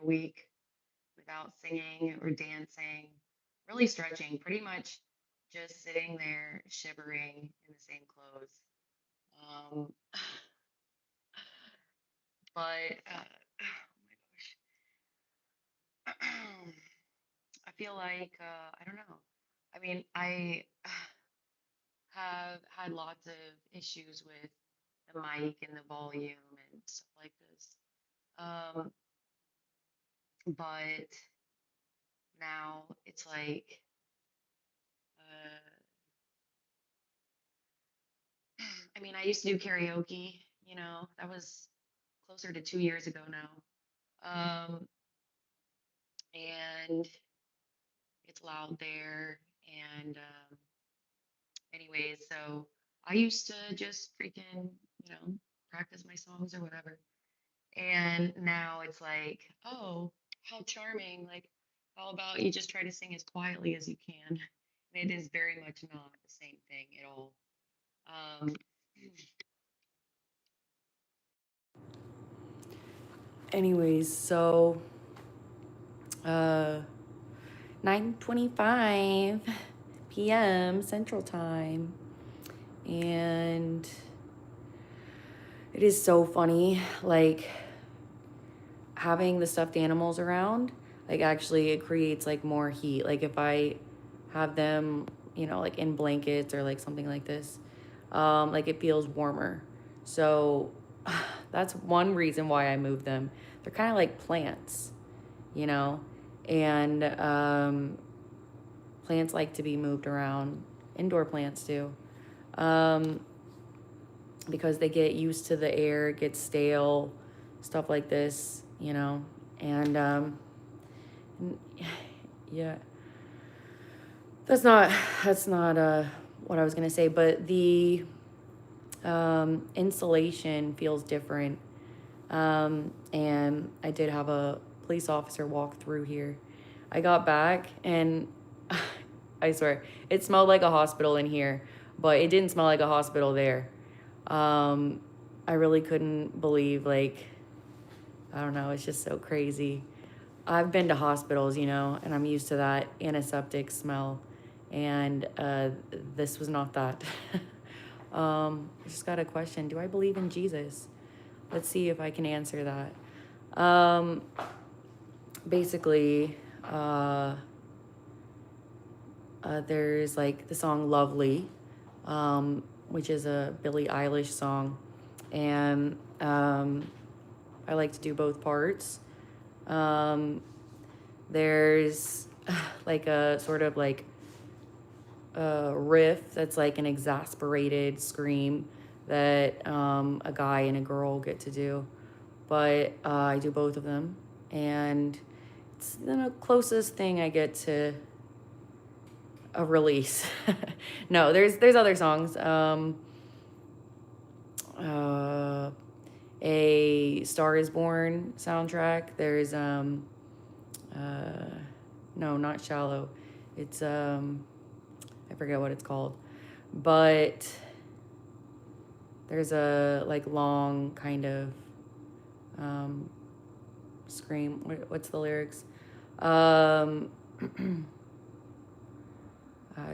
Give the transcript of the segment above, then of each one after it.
week without singing or dancing, really stretching, pretty much just sitting there shivering in the same clothes. Um, but oh my gosh, I feel like I don't know. I mean, I have had lots of issues with the mic and the volume and stuff like this. Um, but now it's like, uh, I mean, I used to do karaoke, that was closer to 2 years ago now. And it's loud there. And, anyways, so I used to just freaking, practice my songs or whatever. And now it's like, oh, how charming. Like, how about you just try to sing as quietly as you can? And it is very much not the same thing at all. Um, Anyways, so uh 9:25 p.m. Central Time. And it is so funny, like having the stuffed animals around, like actually it creates like more heat. Like if I have them, like in blankets or like something like this, like it feels warmer. So that's one reason why I move them. They're kind of like plants, you know, and plants like to be moved around. Indoor plants do. Um, because they get used to the air, it gets stale, stuff like this, and yeah, that's not what I was gonna say, but the insulation feels different. And I did have a police officer walk through here. I got back and I swear it smelled like a hospital in here, but it didn't smell like a hospital there. Um, I really couldn't believe, like, I don't know, it's just so crazy. I've been to hospitals, and I'm used to that antiseptic smell, and this was not that. I just got a question. Do I believe in Jesus? Let's see if I can answer that. Basically, there's like the song Lovely, which is a Billie Eilish song. And I like to do both parts. Um, there's like a sort of like a riff that's like an exasperated scream that a guy and a girl get to do. But I do both of them. And it's the closest thing I get to a release. No, there's other songs. Uh, a Star Is Born soundtrack. There's uh, no, not Shallow. It's I forget what it's called, but there's a like long kind of um, scream. What's the lyrics? Um,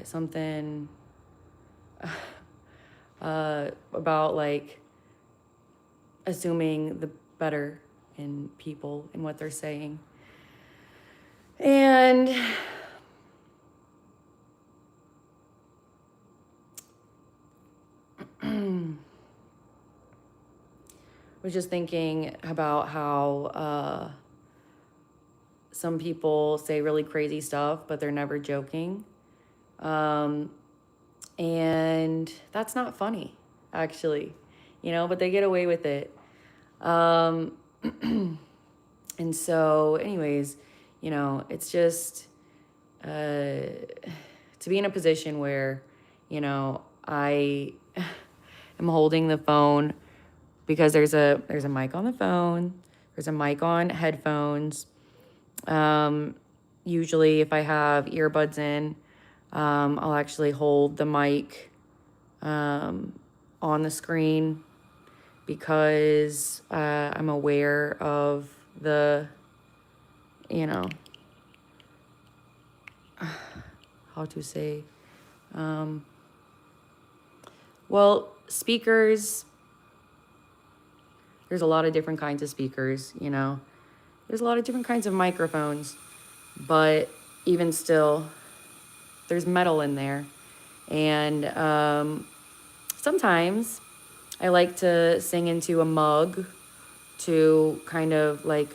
something about like assuming the better in people and what they're saying. And was just thinking about how some people say really crazy stuff, but they're never joking. Um, and that's not funny, actually, but they get away with it. Um, and so, anyways, it's just to be in a position where, I am holding the phone because there's a mic on the phone, there's a mic on headphones. Usually, if I have earbuds in, I'll actually hold the mic on the screen because I'm aware of the you know, how to say, well, speakers, there's a lot of different kinds of speakers, you know. There's a lot of different kinds of microphones, but even still, there's metal in there. And sometimes I like to sing into a mug to kind of like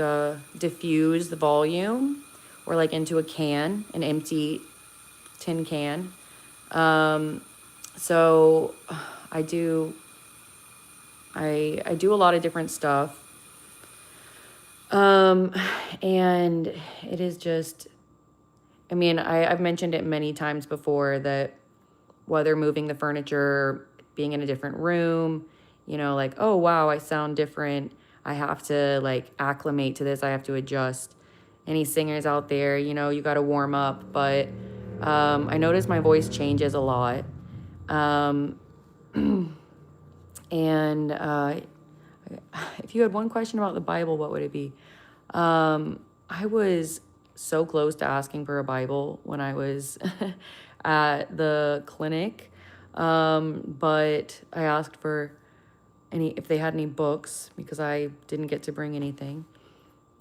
diffuse the volume, or like into a can, an empty tin can. So I do I do a lot of different stuff. Um, and it is just, I mean, I've mentioned it many times before that whether moving the furniture, being in a different room, you know, like, oh, wow, I sound different. I have to like acclimate to this. I have to adjust. Any singers out there, you know, you got to warm up. But I notice my voice changes a lot. Um, and if you had one question about the Bible, what would it be? I was so close to asking for a Bible when I was at the clinic, but I asked for if they had any books because I didn't get to bring anything,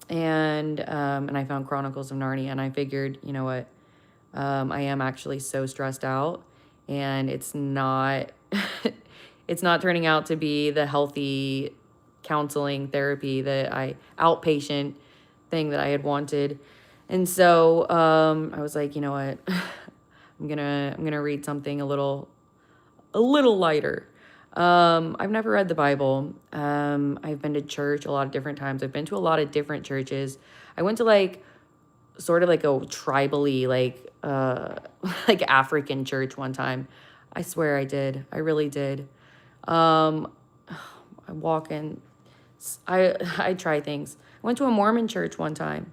and I found Chronicles of Narnia, and I figured, you know what, I am actually so stressed out, and it's not it's not turning out to be the healthy counseling therapy that I outpatient thing that I had wanted. And so I was like, you know what? I'm gonna read something a little lighter. I've never read the Bible. I've been to church a lot of different times. I've been to a lot of different churches. I went to like sort of like a tribally like African church one time. I swear I did. I really did. Um, I walk in. I try things. I went to a Mormon church one time,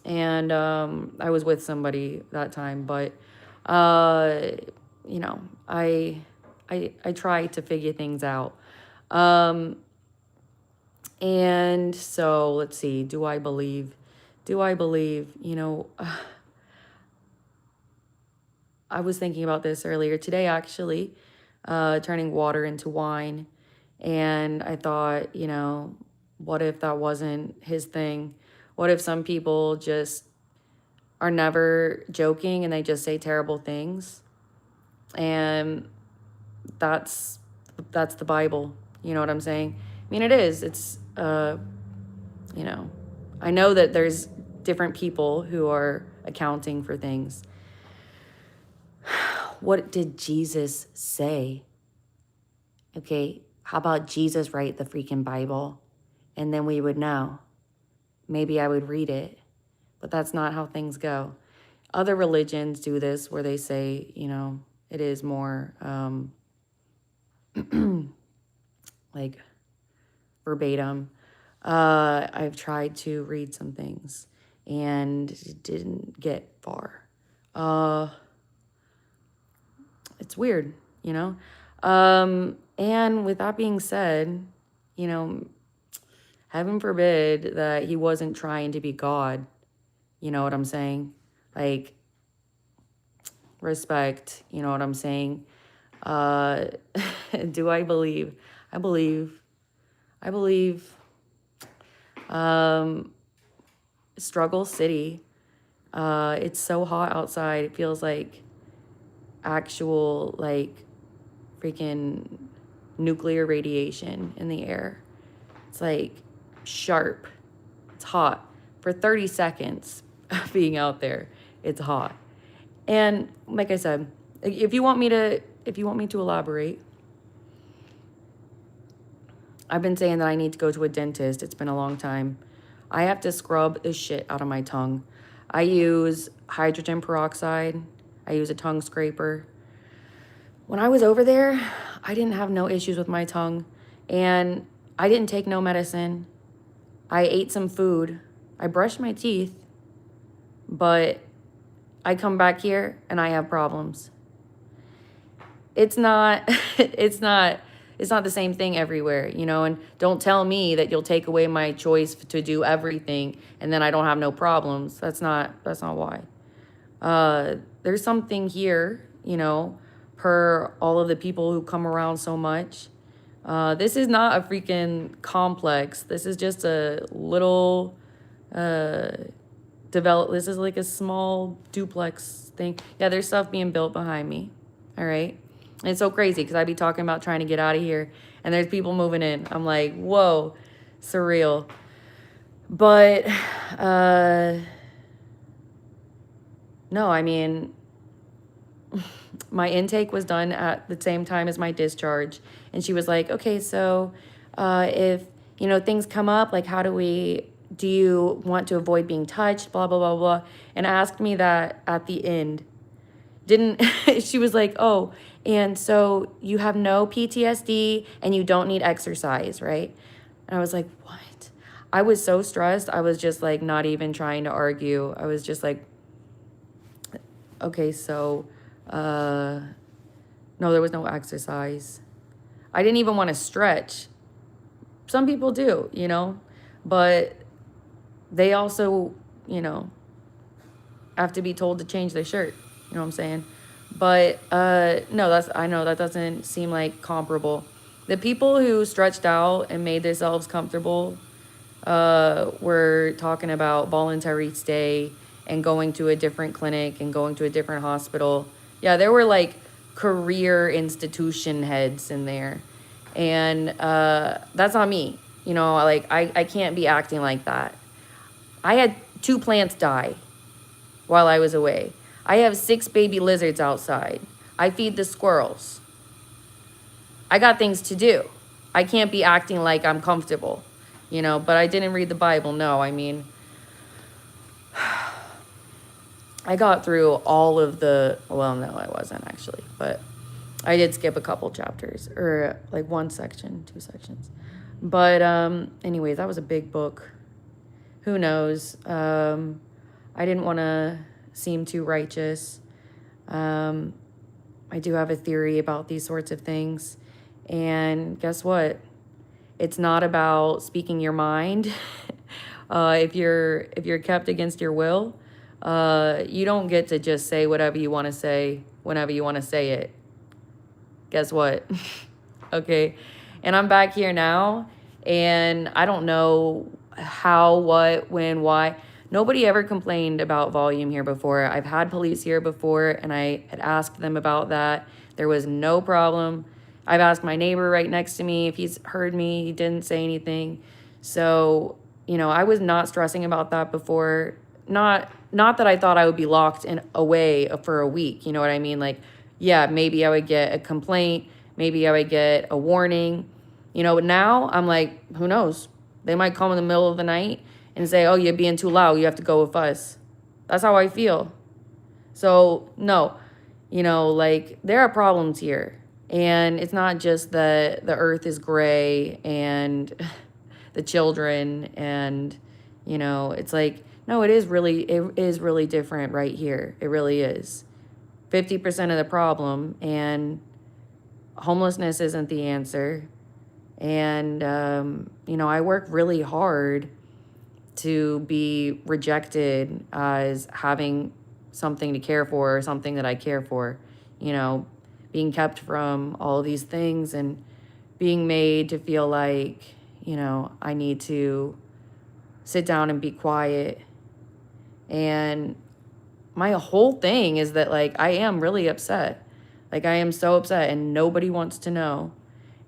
and I was with somebody that time, but uh, you know, I try to figure things out. Um, and so let's see. Do I believe? Do I believe? You know, I was thinking about this earlier today, actually, turning water into wine. And I thought, you know, what if that wasn't his thing? What if some people just are never joking and they just say terrible things? And that's that's the Bible. You know what I'm saying? I mean, it is. It's you know, I know that there's different people who are accounting for things. What did Jesus say? Okay, how about Jesus write the freaking Bible? And then we would know. Maybe I would read it. But that's not how things go. Other religions do this where they say, you know, it is more like verbatim. I've tried to read some things and it didn't get far. It's weird, you know? And with that being said, you know, heaven forbid that he wasn't trying to be God. You know what I'm saying? Like, respect, you know what I'm saying? Uh, do I believe? I believe. I believe. Struggle City. It's so hot outside. It feels like actual, like, freaking nuclear radiation in the air. It's like sharp. It's hot. For 30 seconds of being out there, it's hot. And like I said, if you want me to elaborate, I've been saying that I need to go to a dentist. It's been a long time. I have to scrub the shit out of my tongue. I use hydrogen peroxide. I use a tongue scraper. When I was over there, I didn't have no issues with my tongue, and I didn't take no medicine. I ate some food. I brushed my teeth, but I come back here and I have problems. It's not, it's not, it's not the same thing everywhere, you know, and don't tell me that you'll take away my choice to do everything and then I don't have no problems. That's not why. There's something here, you know, per all of the people who come around so much. This is not a freaking complex. This is just a little this is like a small duplex thing. Yeah, there's stuff being built behind me. All right. And it's so crazy because I'd be talking about trying to get out of here and there's people moving in. I'm like, whoa, surreal. But no, I mean, my intake was done at the same time as my discharge. And she was like, okay, so if, you know, things come up, like, do you want to avoid being touched, blah, blah, blah, blah. And asked me that at the end. She was like, oh, and so you have no PTSD and you don't need exercise, right? And I was like, what? I was so stressed. I was just like not even trying to argue. I was just like, okay, so, no, there was no exercise. I didn't even want to stretch. Some people do, you know, but they also, you know, have to be told to change their shirt. You know what I'm saying? But no, I know that doesn't seem like comparable. The people who stretched out and made themselves comfortable were talking about voluntary stay and going to a different clinic and going to a different hospital. Yeah, there were like career institution heads in there. And that's not me. You know, like I can't be acting like that. I had 2 plants die while I was away. I have 6 baby lizards outside. I feed the squirrels. I got things to do. I can't be acting like I'm comfortable, you know, but I didn't read the Bible. No, I mean, I got through all of well, no, I wasn't actually, but I did skip a couple chapters or like 1 section, 2 sections. But anyways, that was a big book. Who knows? I didn't want to seem too righteous. I do have a theory about these sorts of things. And guess what? It's not about speaking your mind. If you're kept against your will, you don't get to just say whatever you want to say whenever you want to say it. Guess what? Okay. And I'm back here now, and I don't know how, what, when, why. Nobody ever complained about volume here before. I've had police here before, and I had asked them about that. There was no problem. I've asked my neighbor right next to me if he's heard me. He didn't say anything. So, you know, I was not stressing about that before. Not that I thought I would be locked away for a week. You know what I mean? Like, yeah, maybe I would get a complaint. Maybe I would get a warning. You know, but now I'm like, who knows? They might come in the middle of the night and say, oh, you're being too loud. You have to go with us. That's how I feel. So, no, you know, like, there are problems here. And it's not just that the earth is gray and the children and, you know, it's like, no, it is really different right here. It really is. 50% of the problem, and homelessness isn't the answer. And, you know, I work really hard to be rejected as having something to care for or something that I care for, you know, being kept from all these things and being made to feel like, you know, I need to sit down and be quiet. And my whole thing is that, like, I am really upset. Like, I am so upset and nobody wants to know.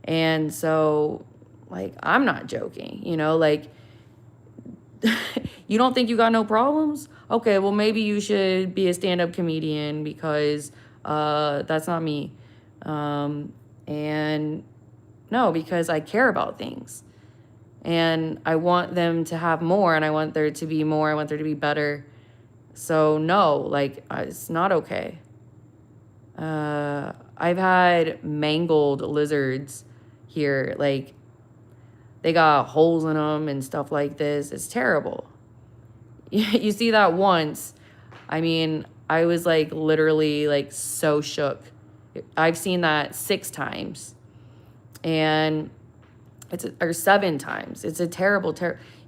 And so, like, I'm not joking, you know, like, you don't think you got no problems? Okay, well, maybe you should be a stand-up comedian because that's not me. And no, because I care about things. And I want them to have more, and I want there to be more. I want there to be better. So, no, like, it's not okay. I've had mangled lizards here. Like, they got holes in them and stuff like this. It's terrible. You see that once. I mean, I was like literally like so shook. I've seen that 6 times. And or 7 times. It's a terrible,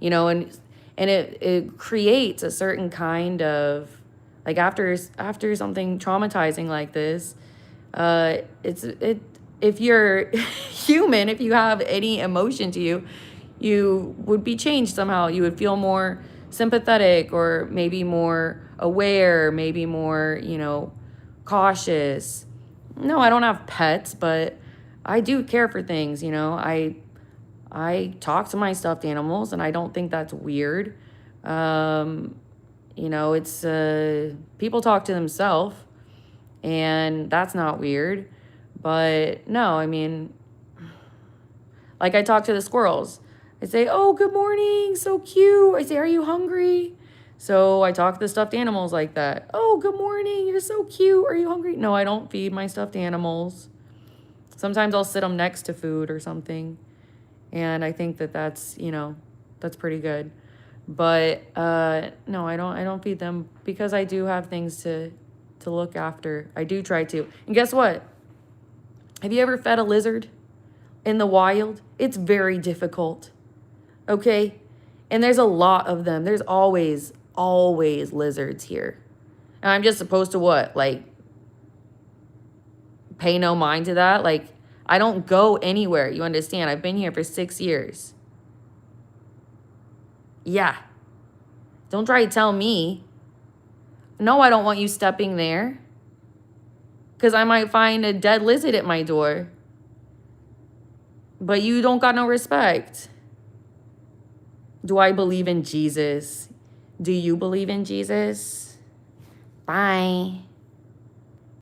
you know, and it creates a certain kind of, like, after something traumatizing like this, if you're human, if you have any emotion to you, you would be changed somehow. You would feel more sympathetic, or maybe more aware, maybe more, you know, cautious. No, I don't have pets, but I do care for things, you know. I talk to my stuffed animals, and I don't think that's weird. Um, you know, it's people talk to themselves, and that's not weird. But no, I mean, like, I talk to the squirrels. I say, "Oh, good morning, so cute." I say, "Are you hungry?" So I talk to the stuffed animals like that. "Oh, good morning, you're so cute. Are you hungry?" No, I don't feed my stuffed animals. Sometimes I'll sit them next to food or something. And I think that that's, you know, that's pretty good. But no, I don't feed them, because I do have things to look after. I do try to. And guess what? Have you ever fed a lizard in the wild? It's very difficult. Okay? And there's a lot of them. There's always lizards here. And I'm just supposed to what? Like, pay no mind to that? Like, I don't go anywhere. You understand? I've been here for 6 years. Yeah. Don't try to tell me. No, I don't want you stepping there, because I might find a dead lizard at my door. But you don't got no respect. Do I believe in Jesus? Do you believe in Jesus? Bye.